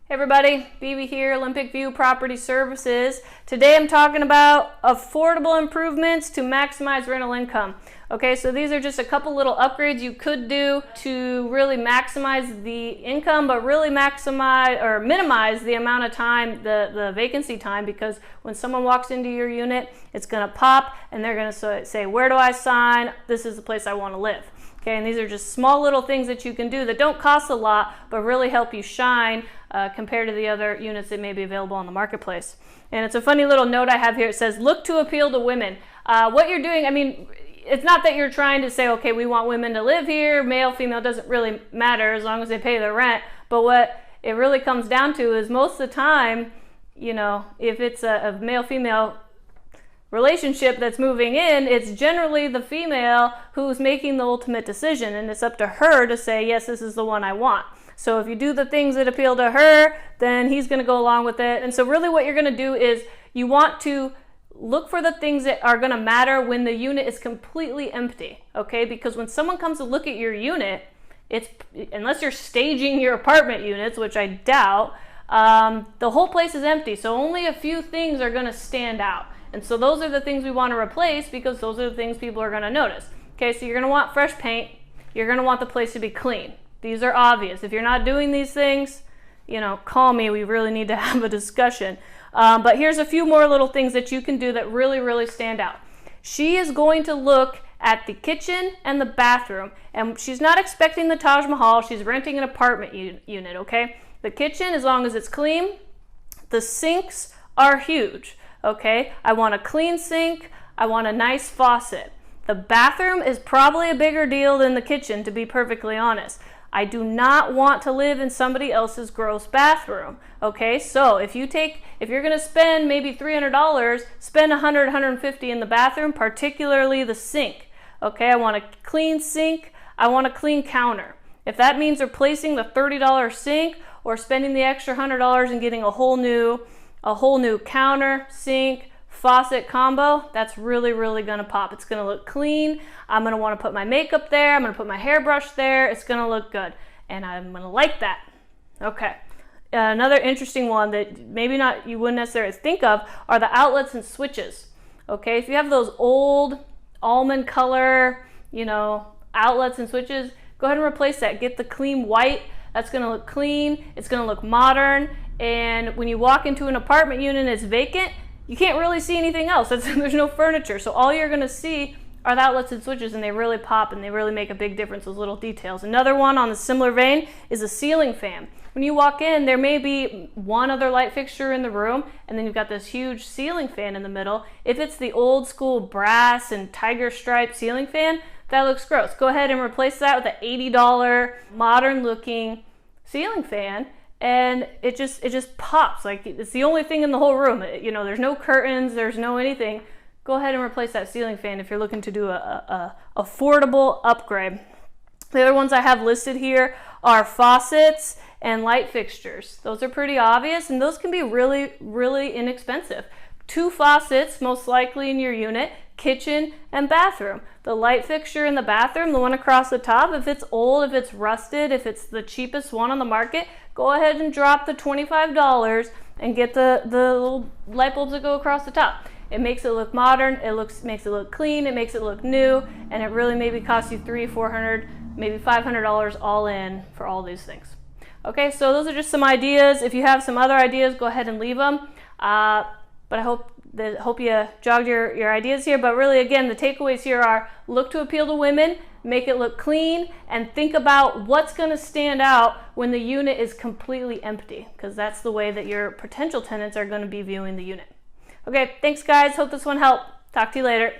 Hey everybody, Phoebe here, Olympic View Property Services. Today I'm talking about affordable improvements to maximize rental income. Okay, so these are just a couple little upgrades you could do to really maximize the income, but really maximize or minimize the amount of time, the vacancy time, because when someone walks into your unit, it's gonna pop and they're gonna say, where do I sign? This is the place I wanna live. Okay, and these are just small little things that you can do that don't cost a lot, but really help you shine compared to the other units that may be available on the marketplace. And it's a funny little note I have here. It says, look to appeal to women. What you're doing, I mean, it's not that you're trying to say, okay, we want women to live here, male, female, doesn't really matter as long as they pay their rent. But what it really comes down to is most of the time, you know, if it's a male-female relationship that's moving in, it's generally the female who's making the ultimate decision, and it's up to her to say, yes, this is the one I want. So if you do the things that appeal to her, then he's going to go along with it. And so really what you're going to do is you want to look for the things that are going to matter when the unit is completely empty, okay? Because when someone comes to look at your unit, it's, unless you're staging your apartment units, which I doubt, the whole place is empty. So only a few things are going to stand out. And so those are the things we want to replace, because those are the things people are going to notice. Okay, so you're going to want fresh paint. You're going to want the place to be clean. These are obvious. If you're not doing these things, you know, call me. We really need to have a discussion. But here's a few more little things that you can do that really, really stand out. She is going to look at the kitchen and the bathroom. And she's not expecting the Taj Mahal. She's renting an apartment unit, okay? The kitchen, as long as it's clean. The sinks are huge. Okay, I want a clean sink, I want a nice faucet. The bathroom is probably a bigger deal than the kitchen, to be perfectly honest. I do not want to live in somebody else's gross bathroom. Okay, so if you're gonna spend maybe $300, spend $100, $150 in the bathroom, particularly the sink. Okay, I want a clean sink, I want a clean counter. If that means replacing the $30 sink or spending the extra $100 and getting a whole new counter, sink, faucet combo, that's really, really gonna pop. It's gonna look clean. I'm gonna wanna put my makeup there. I'm gonna put my hairbrush there. It's gonna look good. And I'm gonna like that. Okay. Another interesting one that maybe not you wouldn't necessarily think of are the outlets and switches. Okay, if you have those old almond color, you know, outlets and switches, go ahead and replace that. Get the clean white. That's gonna look clean. It's gonna look modern. And when you walk into an apartment unit and it's vacant, you can't really see anything else. There's no furniture. So all you're gonna see are the outlets and switches, and they really pop and they really make a big difference, those little details. Another one on the similar vein is a ceiling fan. When you walk in, there may be one other light fixture in the room, and then you've got this huge ceiling fan in the middle. If it's the old school brass and tiger stripe ceiling fan, that looks gross. Go ahead and replace that with an $80 modern looking ceiling fan. And it just pops. Like, it's the only thing in the whole room. You know, there's no curtains, there's no anything. Go ahead and replace that ceiling fan if you're looking to do a affordable upgrade. The other ones I have listed here are faucets and light fixtures. Those are pretty obvious, and those can be really, really inexpensive. 2 faucets, most likely in your unit, kitchen and bathroom. The light fixture in the bathroom, the one across the top, if it's old, if it's rusted, if it's the cheapest one on the market, go ahead and drop the $25 and get the little light bulbs that go across the top. It makes it look modern, makes it look clean, it makes it look new, and it really maybe costs you $300, $400, maybe $500 all in for all these things. Okay, so those are just some ideas. If you have some other ideas, go ahead and leave them. But I hope you jogged your ideas here. But really, again, the takeaways here are look to appeal to women, make it look clean, and think about what's going to stand out when the unit is completely empty, because that's the way that your potential tenants are going to be viewing the unit. Okay, thanks guys. Hope this one helped. Talk to you later.